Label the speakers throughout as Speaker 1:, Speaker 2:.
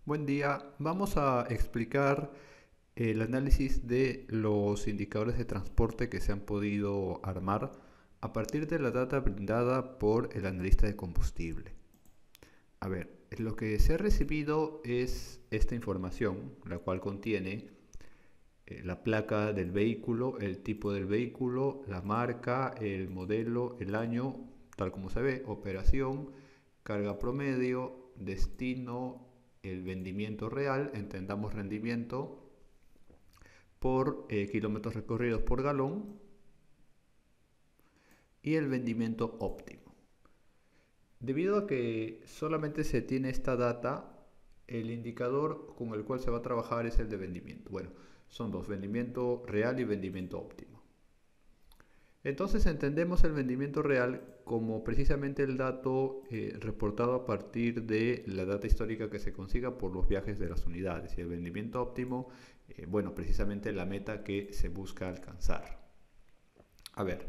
Speaker 1: Buen día, vamos a explicar el análisis de los indicadores de transporte que se han podido armar a partir de la data brindada por el analista de combustible. A ver, lo que se ha recibido es esta información, la cual contiene la placa del vehículo, el tipo del vehículo, la marca, el modelo, el año, tal como se ve, operación, carga promedio, destino, el vendimiento real, entendamos rendimiento por kilómetros recorridos por galón y el vendimiento óptimo. Debido a que solamente se tiene esta data, el indicador con el cual se va a trabajar es el de vendimiento. Bueno, son dos, vendimiento real y vendimiento óptimo. Entonces entendemos el vendimiento real como precisamente el dato reportado a partir de la data histórica que se consiga por los viajes de las unidades, y el vendimiento óptimo, bueno, precisamente la meta que se busca alcanzar. A ver,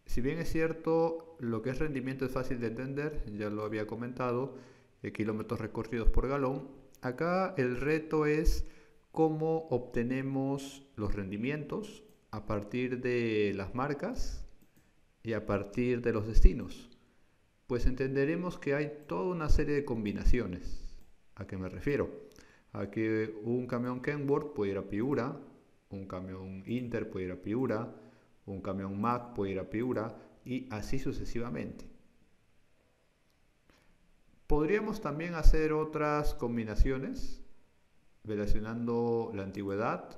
Speaker 1: si bien es cierto, lo que es rendimiento es fácil de entender, ya lo había comentado, kilómetros recorridos por galón, acá el reto es cómo obtenemos los rendimientos a partir de las marcas y a partir de los destinos. Pues entenderemos que hay toda una serie de combinaciones. ¿A qué me refiero? A que un camión Kenworth puede ir a Piura, un camión Inter puede ir a Piura, un camión Mack puede ir a Piura y así sucesivamente. Podríamos también hacer otras combinaciones relacionando la antigüedad,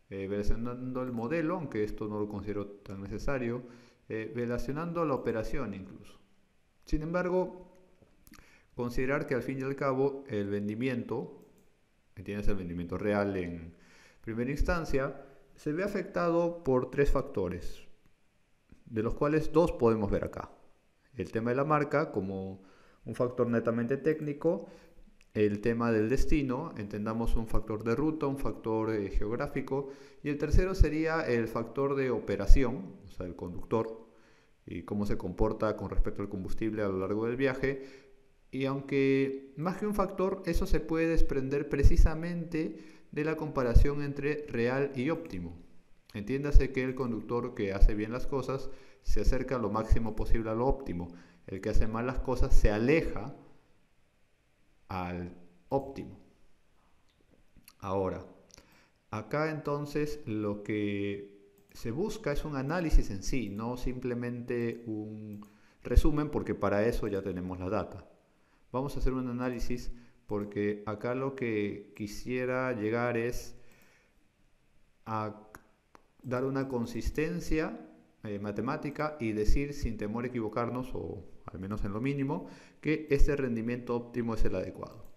Speaker 1: relacionando el modelo, aunque esto no lo considero tan necesario, relacionando la operación incluso. Sin embargo, considerar que al fin y al cabo el vendimiento, entiendes el vendimiento real en primera instancia, se ve afectado por tres factores, de los cuales dos podemos ver acá. El tema de la marca como un factor netamente técnico, el tema del destino, entendamos un factor de ruta, un factor geográfico, y el tercero sería el factor de operación, o sea, el conductor, y cómo se comporta con respecto al combustible a lo largo del viaje. Y aunque más que un factor, eso se puede desprender precisamente de la comparación entre real y óptimo. Entiéndase que el conductor que hace bien las cosas se acerca lo máximo posible a lo óptimo. El que hace mal las cosas se aleja al óptimo. Ahora, acá entonces lo que se busca es un análisis en sí, no simplemente un resumen, porque para eso ya tenemos la data. Vamos a hacer un análisis porque acá lo que quisiera llegar es a dar una consistencia matemática y decir sin temor a equivocarnos, o al menos en lo mínimo, que este rendimiento óptimo es el adecuado.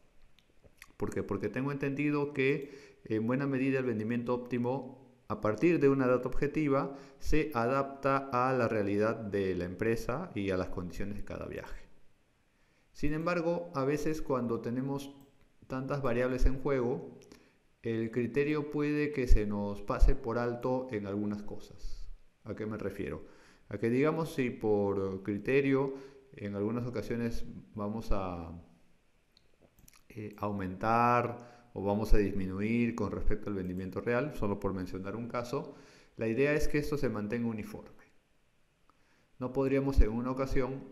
Speaker 1: ¿Por qué? Porque tengo entendido que en buena medida el rendimiento óptimo, a partir de una data objetiva, se adapta a la realidad de la empresa y a las condiciones de cada viaje. Sin embargo, a veces cuando tenemos tantas variables en juego, el criterio puede que se nos pase por alto en algunas cosas. ¿A qué me refiero? A que digamos si por criterio en algunas ocasiones vamos a aumentar o vamos a disminuir con respecto al vendimiento real, solo por mencionar un caso, la idea es que esto se mantenga uniforme. No podríamos en una ocasión,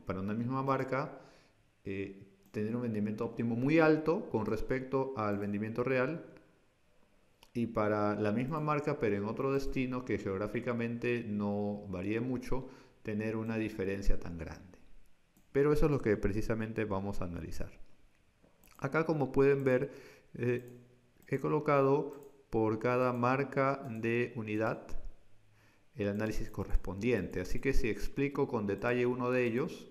Speaker 1: para una misma marca, tener un vendimiento óptimo muy alto con respecto al vendimiento real, y para la misma marca pero en otro destino que geográficamente no varíe mucho, tener una diferencia tan grande. Pero eso es lo que precisamente vamos a analizar. Acá, como pueden ver, he colocado por cada marca de unidad el análisis correspondiente. Así que si explico con detalle uno de ellos,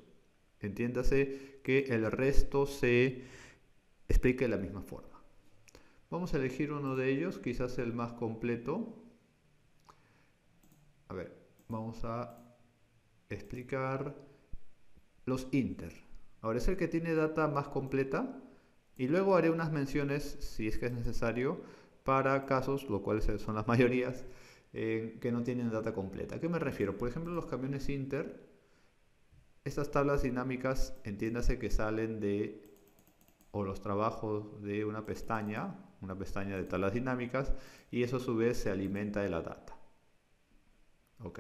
Speaker 1: entiéndase que el resto se explique de la misma forma. Vamos a elegir uno de ellos, quizás el más completo. A ver, vamos a explicar los Inter. Ahora es el que tiene data más completa y luego haré unas menciones, si es que es necesario, para casos, lo cual son las mayorías, que no tienen data completa. ¿A qué me refiero? Por ejemplo, los camiones Inter, estas tablas dinámicas, entiéndase que salen de o los trabajos de una pestaña de tablas dinámicas, y eso a su vez se alimenta de la data. Ok,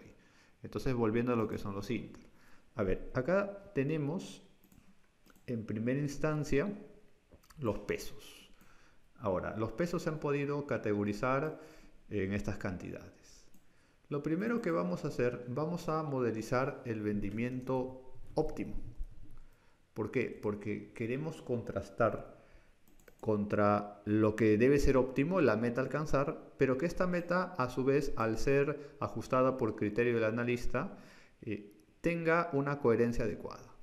Speaker 1: entonces volviendo a lo que son los inter. A ver, acá tenemos en primera instancia los pesos. Ahora, los pesos se han podido categorizar en estas cantidades. Lo primero que vamos a hacer, vamos a modelizar el vendimiento óptimo. ¿Por qué? Porque queremos contrastar contra lo que debe ser óptimo, la meta a alcanzar, pero que esta meta, a su vez, al ser ajustada por criterio del analista, tenga una coherencia adecuada.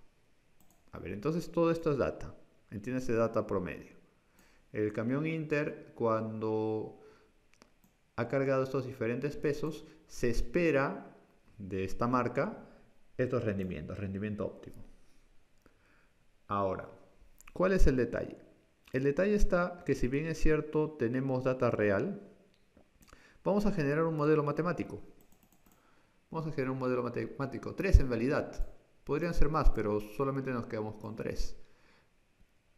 Speaker 1: A ver, entonces todo esto es data. Entiéndase data promedio. El camión Inter, cuando ha cargado estos diferentes pesos, se espera de esta marca estos rendimientos, rendimiento óptimo. Ahora, ¿cuál es el detalle? El detalle está que, si bien es cierto, tenemos data real, vamos a generar un modelo matemático. Vamos a generar un modelo matemático, 3 en realidad. Podrían ser más, pero solamente nos quedamos con 3.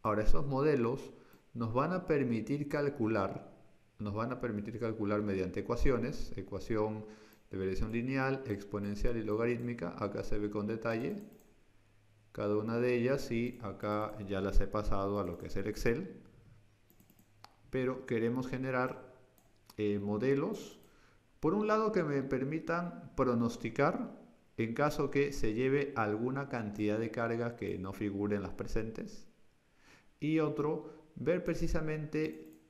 Speaker 1: Ahora, esos modelos nos van a permitir calcular mediante ecuaciones, ecuación de variación lineal, exponencial y logarítmica. Acá se ve con detalle cada una de ellas, y acá ya las he pasado a lo que es el Excel. Pero queremos generar modelos, por un lado, que me permitan pronosticar en caso que se lleve alguna cantidad de carga que no figure en las presentes, y otro, ver precisamente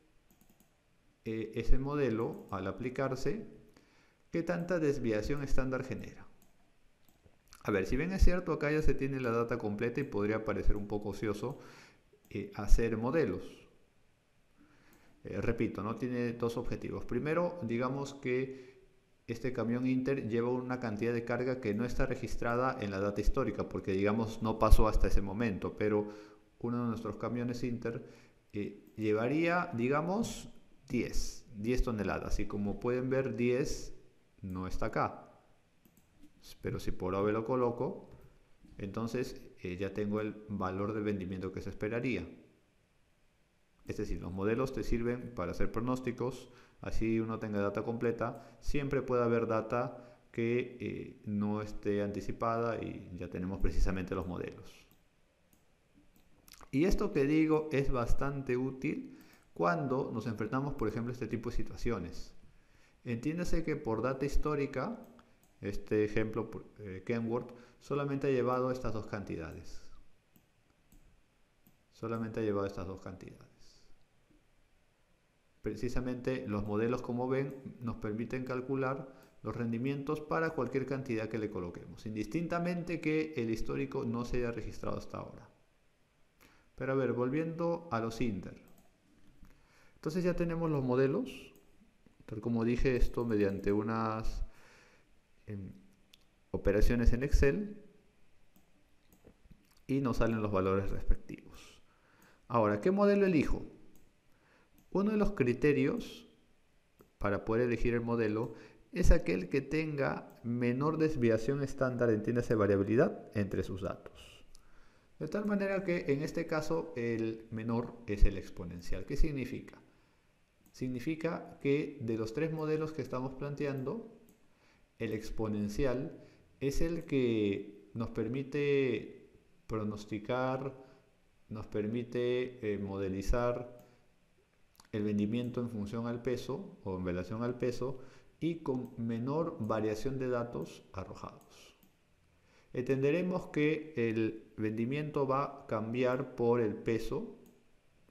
Speaker 1: ese modelo, al aplicarse, qué tanta desviación estándar genera. A ver, si bien es cierto, acá ya se tiene la data completa y podría parecer un poco ocioso hacer modelos. Repito, no tiene dos objetivos. Primero, digamos que este camión Inter lleva una cantidad de carga que no está registrada en la data histórica, porque digamos no pasó hasta ese momento, pero uno de nuestros camiones Inter llevaría, digamos, 10 toneladas, y como pueden ver, 10 no está acá. Pero si por ave lo coloco, entonces ya tengo el valor de vendimiento que se esperaría. Es decir, los modelos te sirven para hacer pronósticos, así uno tenga data completa. Siempre puede haber data que no esté anticipada, y ya tenemos precisamente los modelos. Y esto que digo es bastante útil cuando nos enfrentamos, por ejemplo, a este tipo de situaciones. Entiéndase que por data histórica, este ejemplo, Kenworth, solamente ha llevado estas dos cantidades. Precisamente los modelos, como ven, nos permiten calcular los rendimientos para cualquier cantidad que le coloquemos, indistintamente que el histórico no se haya registrado hasta ahora. Pero a ver, volviendo a los Inter. Entonces ya tenemos los modelos, tal como dije, esto mediante unas operaciones en Excel, y nos salen los valores respectivos. Ahora, ¿qué modelo elijo? Uno de los criterios para poder elegir el modelo es aquel que tenga menor desviación estándar, entiéndase variabilidad, entre sus datos. De tal manera que en este caso el menor es el exponencial. ¿Qué significa? Significa que de los 3 modelos que estamos planteando, el exponencial es el que nos permite pronosticar, nos permite modelizar el vendimiento en función al peso o en relación al peso, y con menor variación de datos arrojados. Entenderemos que el vendimiento va a cambiar por el peso.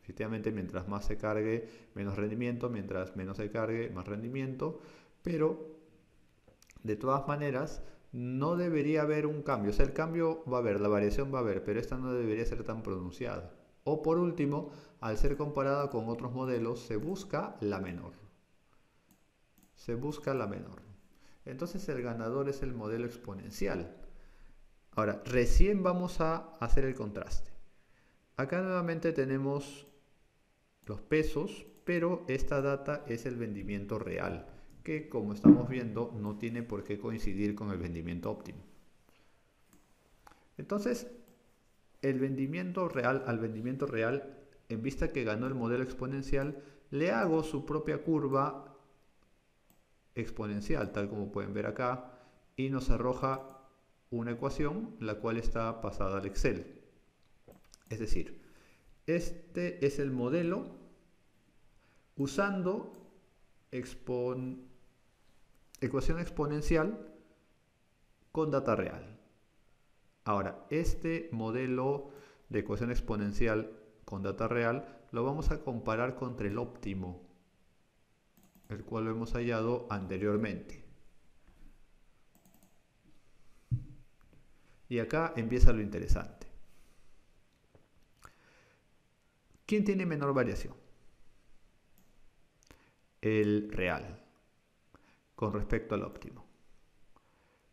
Speaker 1: Efectivamente, mientras más se cargue, menos rendimiento; mientras menos se cargue, más rendimiento. Pero de todas maneras, no debería haber un cambio. O sea, el cambio va a haber, la variación va a haber, pero esta no debería ser tan pronunciada. O por último, al ser comparada con otros modelos, se busca la menor. Entonces el ganador es el modelo exponencial. Ahora, recién vamos a hacer el contraste. Acá nuevamente tenemos los pesos, pero esta data es el vendimiento real, que, como estamos viendo, no tiene por qué coincidir con el vendimiento óptimo. Entonces, el vendimiento real al vendimiento real en vista que ganó el modelo exponencial, le hago su propia curva exponencial, tal como pueden ver acá, y nos arroja una ecuación, la cual está pasada al Excel. Es decir, este es el modelo usando ecuación exponencial con data real. Ahora, este modelo de ecuación exponencial con data real lo vamos a comparar contra el óptimo, el cual lo hemos hallado anteriormente. Y acá empieza lo interesante. ¿Quién tiene menor variación? El real, con respecto al óptimo.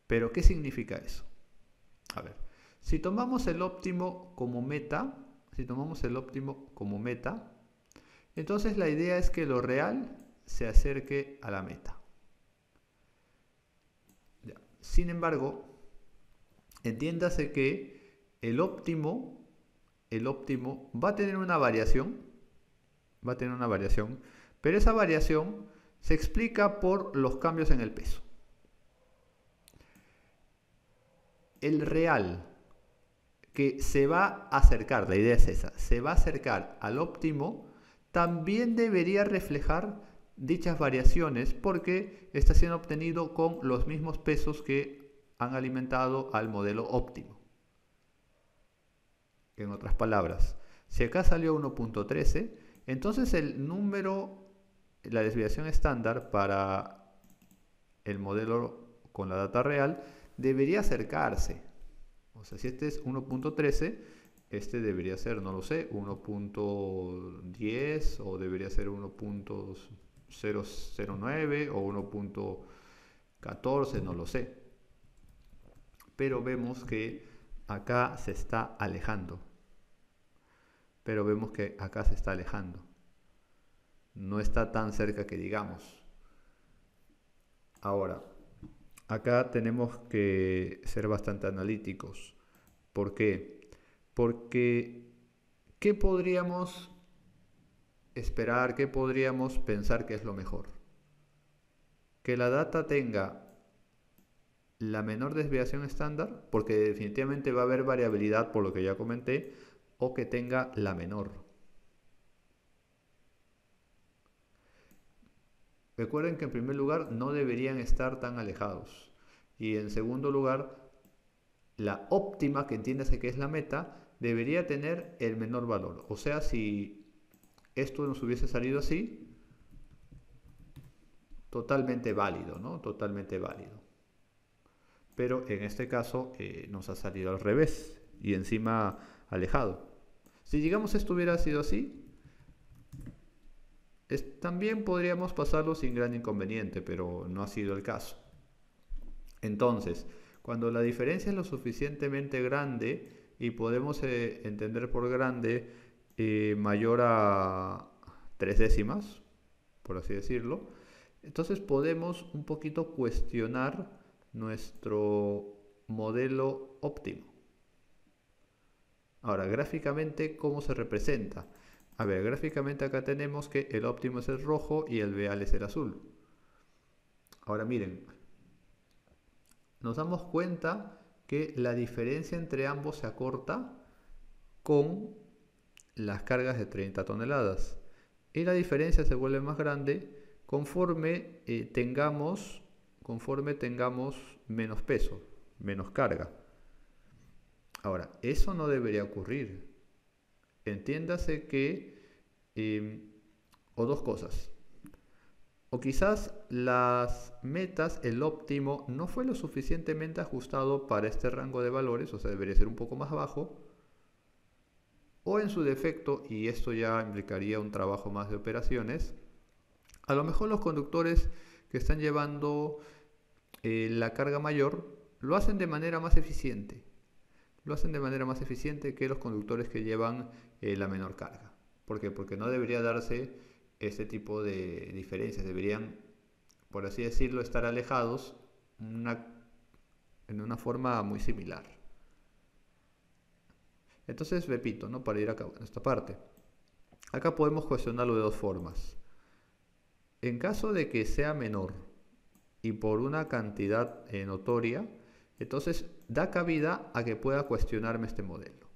Speaker 1: ¿Pero qué significa eso? A ver, si tomamos el óptimo como meta, entonces la idea es que lo real se acerque a la meta. Ya. Sin embargo, entiéndase que el óptimo va a tener una variación, pero esa variación se explica por los cambios en el peso. El real que se va a acercar, la idea es esa, se va a acercar al óptimo, también debería reflejar dichas variaciones porque está siendo obtenido con los mismos pesos que han alimentado al modelo óptimo. En otras palabras, si acá salió 1.13, entonces el número, la desviación estándar para el modelo con la data real debería acercarse. O sea, si este es 1.13, este debería ser, no lo sé, 1.10 o debería ser 1.009 o 1.14, no lo sé. Pero vemos que acá se está alejando. No está tan cerca que digamos. Ahora, acá tenemos que ser bastante analíticos. ¿Por qué? Porque ¿qué podríamos esperar, qué podríamos pensar que es lo mejor? Que la data tenga la menor desviación estándar, porque definitivamente va a haber variabilidad por lo que ya comenté, o que tenga la menor. Recuerden que en primer lugar no deberían estar tan alejados. Y en segundo lugar, la óptima, que entiéndase que es la meta, debería tener el menor valor. O sea, si esto nos hubiese salido así, totalmente válido, ¿no? Totalmente válido. Pero en este caso nos ha salido al revés y encima alejado. Si digamos esto hubiera sido así, también podríamos pasarlo sin gran inconveniente, pero no ha sido el caso. Entonces, cuando la diferencia es lo suficientemente grande, y podemos entender por grande mayor a 3 décimas, por así decirlo, entonces podemos un poquito cuestionar nuestro modelo óptimo. Ahora, gráficamente, ¿cómo se representa? A ver, gráficamente acá tenemos que el óptimo es el rojo y el real es el azul. Ahora miren, nos damos cuenta que la diferencia entre ambos se acorta con las cargas de 30 toneladas. Y la diferencia se vuelve más grande conforme tengamos menos peso, menos carga. Ahora, eso no debería ocurrir. Entiéndase que, o dos cosas. O quizás las metas, el óptimo, no fue lo suficientemente ajustado para este rango de valores, o sea, debería ser un poco más bajo. O en su defecto, y esto ya implicaría un trabajo más de operaciones, a lo mejor los conductores que están llevando la carga mayor lo hacen de manera más eficiente. Que los conductores que llevan la menor carga. ¿Por qué? Porque no debería darse este tipo de diferencias. Deberían, por así decirlo, estar alejados en una forma muy similar. Entonces, repito, ¿no? Para ir acabando esta parte. Acá podemos cuestionarlo de dos formas. En caso de que sea menor y por una cantidad notoria, entonces da cabida a que pueda cuestionarme este modelo.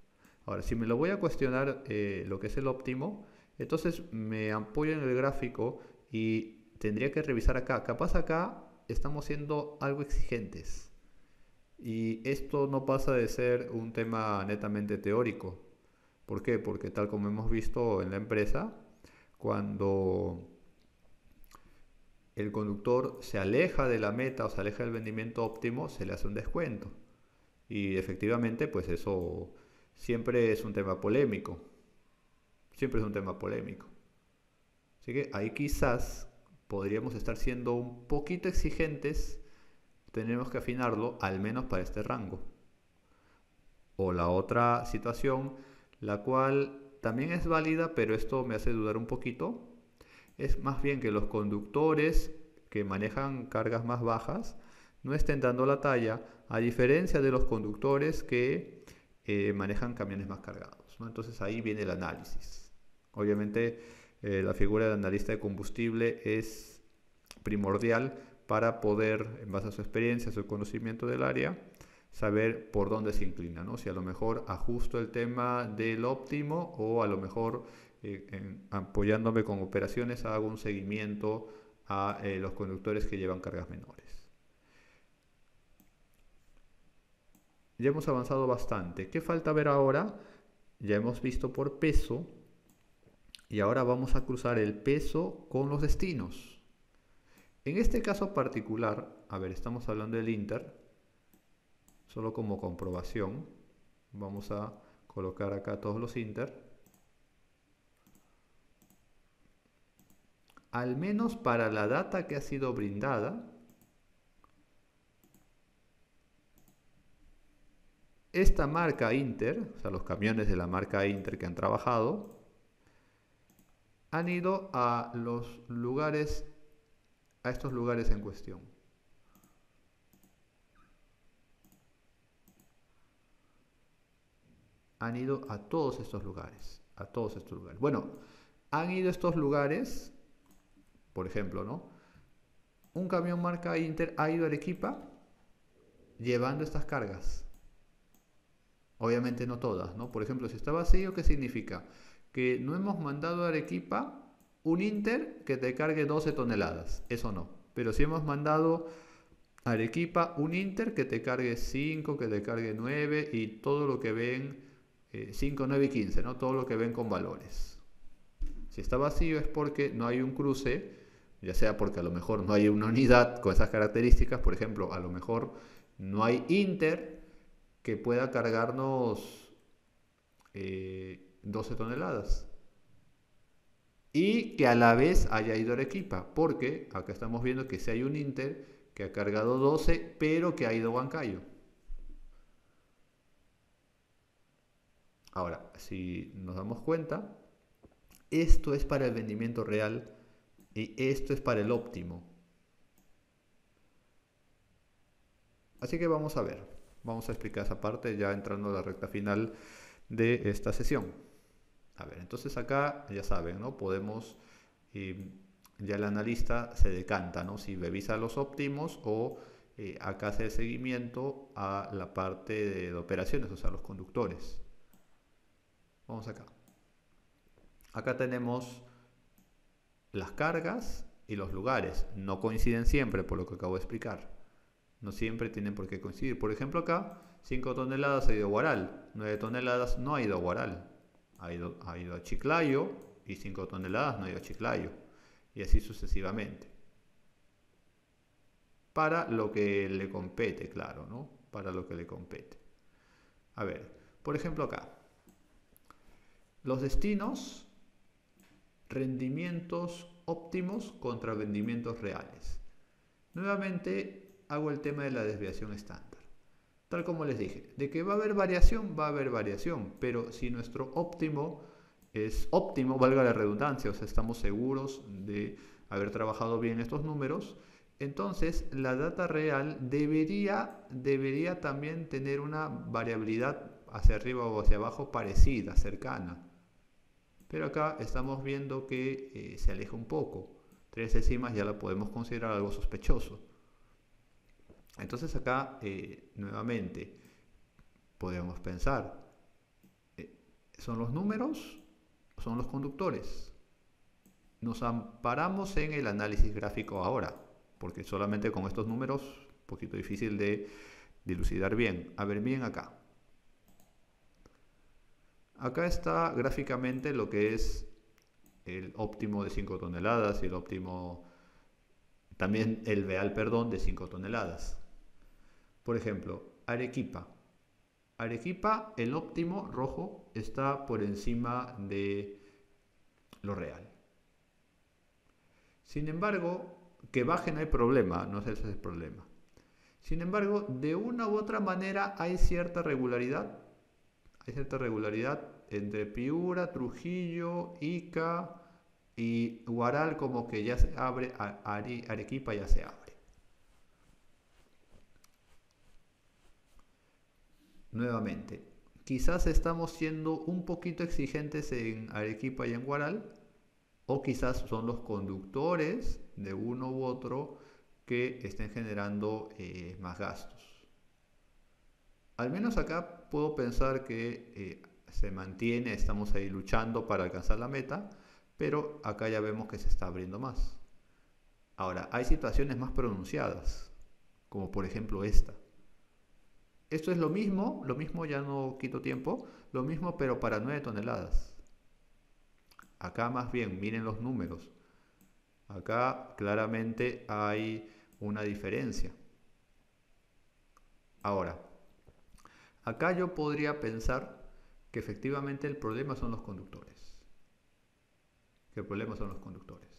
Speaker 1: Ahora, si me lo voy a cuestionar lo que es el óptimo, entonces me apoyo en el gráfico y tendría que revisar acá. Capaz acá estamos siendo algo exigentes. Y esto no pasa de ser un tema netamente teórico. ¿Por qué? Porque tal como hemos visto en la empresa, cuando el conductor se aleja de la meta o se aleja del vendimiento óptimo, se le hace un descuento. Y efectivamente, pues eso siempre es un tema polémico. Siempre es un tema polémico. Así que ahí quizás podríamos estar siendo un poquito exigentes. Tenemos que afinarlo, al menos para este rango. O la otra situación, la cual también es válida, pero esto me hace dudar un poquito, es más bien que los conductores que manejan cargas más bajas no estén dando la talla, a diferencia de los conductores que manejan camiones más cargados, ¿no? Entonces ahí viene el análisis. Obviamente la figura del analista de combustible es primordial para poder, en base a su experiencia, su conocimiento del área, saber por dónde se inclina, ¿no? Si a lo mejor ajusto el tema del óptimo o a lo mejor apoyándome con operaciones hago un seguimiento a los conductores que llevan cargas menores. Ya hemos avanzado bastante. ¿Qué falta ver ahora? Ya hemos visto por peso y ahora vamos a cruzar el peso con los destinos. En este caso particular, a ver, estamos hablando del Inter, solo como comprobación, vamos a colocar acá todos los Inter. Al menos para la data que ha sido brindada, esta marca Inter, o sea, los camiones de la marca Inter que han trabajado, han ido a los lugares, a estos lugares en cuestión. Han ido a todos estos lugares, a todos estos lugares. Bueno, han ido a estos lugares, por ejemplo, ¿no? Un camión marca Inter ha ido a Arequipa llevando estas cargas. Obviamente no todas, ¿no? Por ejemplo, si está vacío, ¿qué significa? Que no hemos mandado a Arequipa un Inter que te cargue 12 toneladas. Eso no. Pero sí hemos mandado a Arequipa un Inter que te cargue 5, que te cargue 9 y todo lo que ven 5, 9 y 15, ¿no? Todo lo que ven con valores. Si está vacío es porque no hay un cruce, ya sea porque a lo mejor no hay una unidad con esas características, por ejemplo, a lo mejor no hay Inter que pueda cargarnos 12 toneladas y que a la vez haya ido a Arequipa, porque acá estamos viendo que si hay un Inter que ha cargado 12 pero que ha ido a Huancayo. Ahora, si nos damos cuenta, esto es para el vendimiento real y esto es para el óptimo. Así que vamos a ver, vamos a explicar esa parte ya entrando a la recta final de esta sesión. A ver, entonces acá ya saben, ¿no? Podemos, ya el analista se decanta, ¿no? Si revisa los óptimos o acá hace el seguimiento a la parte de operaciones, o sea, los conductores. Vamos acá. Acá tenemos las cargas y los lugares. No coinciden siempre, por lo que acabo de explicar. No siempre tienen por qué coincidir. Por ejemplo, acá 5 toneladas ha ido a Huaral, 9 toneladas no ha ido a Huaral. Ha ido a Chiclayo y 5 toneladas no ha ido a Chiclayo. Y así sucesivamente. Para lo que le compete, claro, ¿no? Para lo que le compete. A ver, por ejemplo acá. Los destinos, rendimientos óptimos contra rendimientos reales. Nuevamente hago el tema de la desviación estándar. Tal como les dije, de que va a haber variación, pero si nuestro óptimo es óptimo, valga la redundancia, o sea, estamos seguros de haber trabajado bien estos números, entonces la data real debería también tener una variabilidad hacia arriba o hacia abajo parecida, cercana. Pero acá estamos viendo que se aleja un poco. 3 décimas ya la podemos considerar algo sospechoso. Entonces acá, nuevamente, podemos pensar, ¿son los números o son los conductores? Nos amparamos en el análisis gráfico ahora, porque solamente con estos números, un poquito difícil de dilucidar bien. A ver, bien acá. Acá está gráficamente lo que es el óptimo de 5 toneladas y el óptimo, también el real, perdón, de 5 toneladas. Por ejemplo, Arequipa. Arequipa, el óptimo rojo está por encima de lo real. Sin embargo, que baje no hay problema, no es ese el problema. Sin embargo, de una u otra manera hay cierta regularidad. Hay cierta regularidad entre Piura, Trujillo, Ica y Huaral, como que ya se abre, Arequipa ya se abre. Nuevamente, quizás estamos siendo un poquito exigentes en Arequipa y en Huaral, o quizás son los conductores de uno u otro que estén generando más gastos. Al menos acá puedo pensar que se mantiene, estamos ahí luchando para alcanzar la meta, pero acá ya vemos que se está abriendo más. Ahora, hay situaciones más pronunciadas, como por ejemplo esta. Esto es lo mismo, ya no quito tiempo, lo mismo pero para 9 toneladas. Acá más bien, miren los números. Acá claramente hay una diferencia. Ahora, acá yo podría pensar que efectivamente el problema son los conductores. Que el problema son los conductores.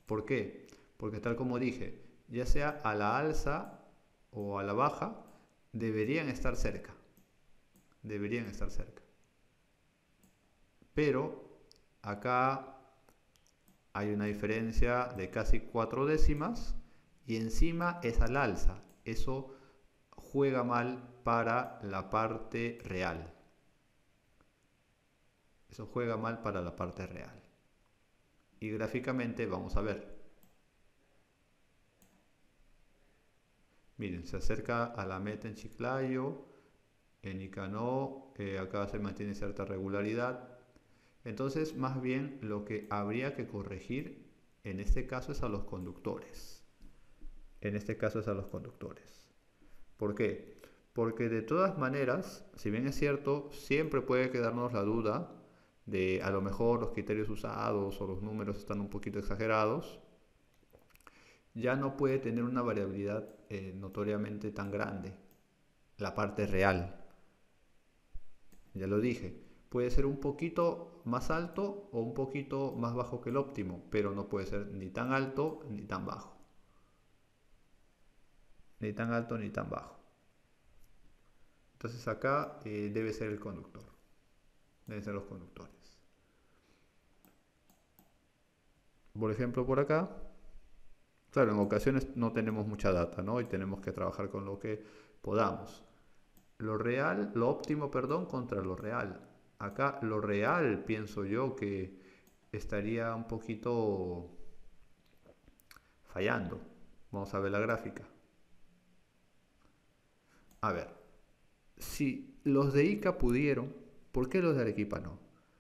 Speaker 1: ¿Por qué? Porque tal como dije, ya sea a la alza o a la baja, deberían estar cerca. Deberían estar cerca. Pero acá hay una diferencia de casi 4 décimas y encima es al alza. Eso juega mal para la parte real. Eso juega mal para la parte real. Y gráficamente vamos a ver. Miren, se acerca a la meta en Chiclayo, en Ica no, acá se mantiene cierta regularidad. Entonces, más bien lo que habría que corregir en este caso es a los conductores. En este caso es a los conductores. ¿Por qué? Porque de todas maneras, si bien es cierto, siempre puede quedarnos la duda de a lo mejor los criterios usados o los números están un poquito exagerados, ya no puede tener una variabilidad notoriamente tan grande, la parte real. Ya lo dije, puede ser un poquito más alto o un poquito más bajo que el óptimo, pero no puede ser ni tan alto ni tan bajo. Ni tan alto ni tan bajo. Entonces acá debe ser el conductor. Deben ser los conductores. Por ejemplo, por acá, claro, en ocasiones no tenemos mucha data, ¿no? Y tenemos que trabajar con lo que podamos. Lo real, lo óptimo, perdón, contra lo real. Acá lo real, pienso yo, que estaría un poquito fallando. Vamos a ver la gráfica. A ver, si los de Ica pudieron, ¿por qué los de Arequipa no?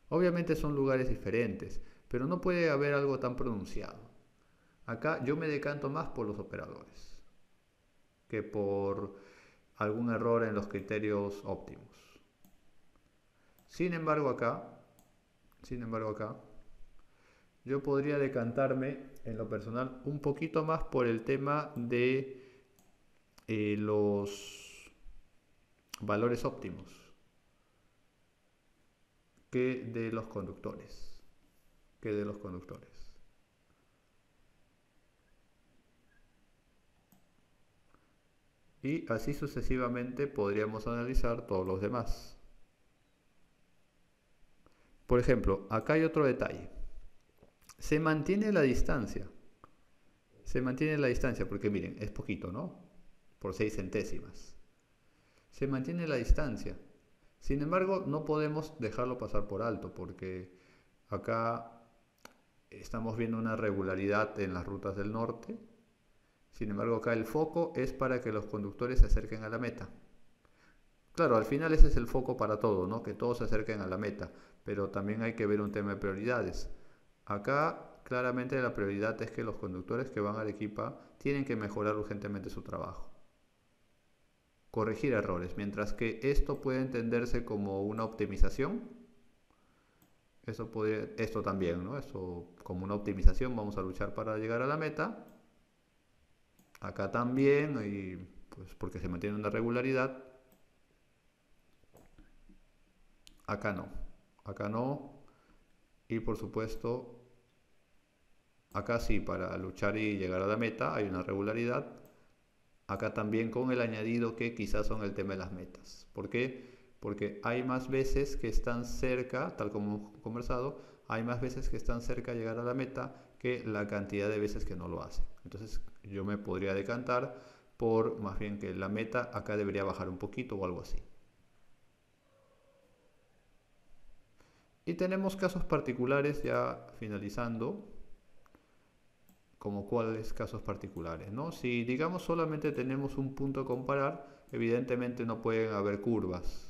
Speaker 1: Obviamente son lugares diferentes, pero no puede haber algo tan pronunciado. Acá yo me decanto más por los operadores que por algún error en los criterios óptimos. Sin embargo acá, yo podría decantarme en lo personal un poquito más por el tema de los valores óptimos que de los conductores. Y así sucesivamente podríamos analizar todos los demás. Por ejemplo, acá hay otro detalle. Se mantiene la distancia. Se mantiene la distancia porque miren, es poquito, ¿no? Por 6 centésimas. Se mantiene la distancia. Sin embargo, no podemos dejarlo pasar por alto porque Acá estamos viendo una regularidad en las rutas del norte. Sin embargo, acá el foco es para que los conductores se acerquen a la meta. Claro, al final ese es el foco para todo, ¿no? Que todos se acerquen a la meta, pero también hay que ver un tema de prioridades. Acá claramente la prioridad es que los conductores que van a Arequipa tienen que mejorar urgentemente su trabajo, corregir errores, mientras que esto puede entenderse como una optimización. Esto también, ¿no? Esto como una optimización, vamos a luchar para llegar a la meta. Acá también, y pues porque se mantiene una regularidad. Acá no, acá no. Y por supuesto, acá sí, para luchar y llegar a la meta hay una regularidad. Acá también con el añadido que quizás son el tema de las metas. ¿Por qué? Porque hay más veces que están cerca, tal como hemos conversado, hay más veces que están cerca de llegar a la meta que la cantidad de veces que no lo hacen. Entonces yo me podría decantar por más bien que la meta acá debería bajar un poquito o algo así. Y tenemos casos particulares ya finalizando, como cuáles casos particulares, ¿no? Si digamos solamente tenemos un punto a comparar, evidentemente no pueden haber curvas.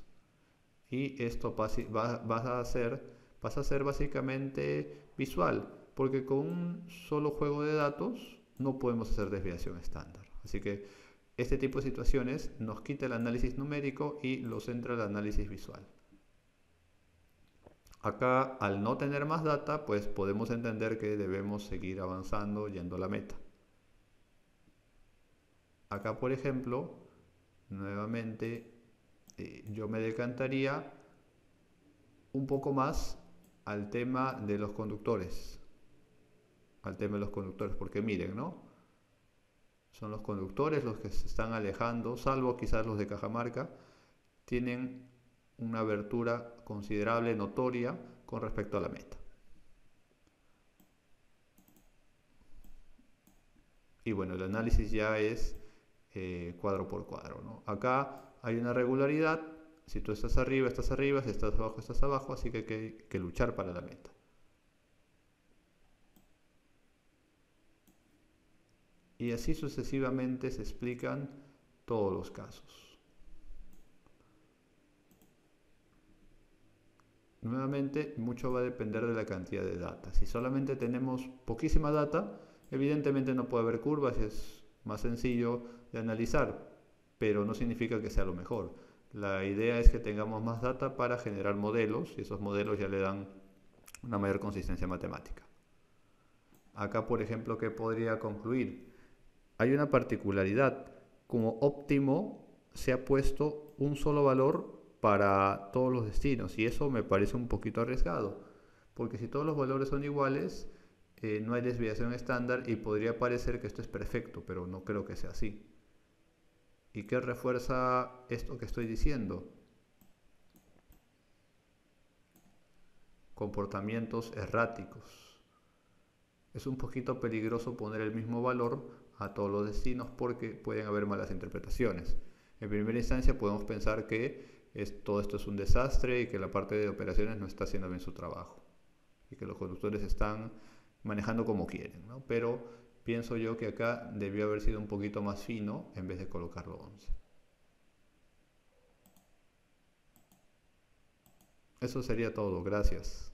Speaker 1: Y esto pasa a ser básicamente visual, porque con un solo juego de datos no podemos hacer desviación estándar. Así que este tipo de situaciones nos quita el análisis numérico y lo centra el análisis visual. Acá, al no tener más data, pues podemos entender que debemos seguir avanzando yendo a la meta. Acá, por ejemplo, nuevamente yo me decantaría un poco más al tema de los conductores. Al tema de los conductores, porque miren, ¿no? Son los conductores los que se están alejando, salvo quizás los de Cajamarca, tienen una abertura considerable, notoria, con respecto a la meta. Y bueno, el análisis ya es cuadro por cuadro, ¿no? Acá hay una regularidad, si tú estás arriba, si estás abajo, así que hay que luchar para la meta. Y así sucesivamente se explican todos los casos. Nuevamente, mucho va a depender de la cantidad de data. Si solamente tenemos poquísima data, evidentemente no puede haber curvas y es más sencillo de analizar, pero no significa que sea lo mejor. La idea es que tengamos más data para generar modelos y esos modelos ya le dan una mayor consistencia matemática. Acá, por ejemplo, ¿qué podría concluir? Hay una particularidad. Como óptimo se ha puesto un solo valor para todos los destinos y eso me parece un poquito arriesgado, porque si todos los valores son iguales, no hay desviación estándar y podría parecer que esto es perfecto, pero no creo que sea así. ¿Y qué refuerza esto que estoy diciendo? Comportamientos erráticos. Es un poquito peligroso poner el mismo valor a todos los destinos porque pueden haber malas interpretaciones. En primera instancia podemos pensar que todo esto es un desastre y que la parte de operaciones no está haciendo bien su trabajo y que los conductores están manejando como quieren, ¿no? Pero pienso yo que acá debió haber sido un poquito más fino en vez de colocarlo 11. Eso sería todo, gracias.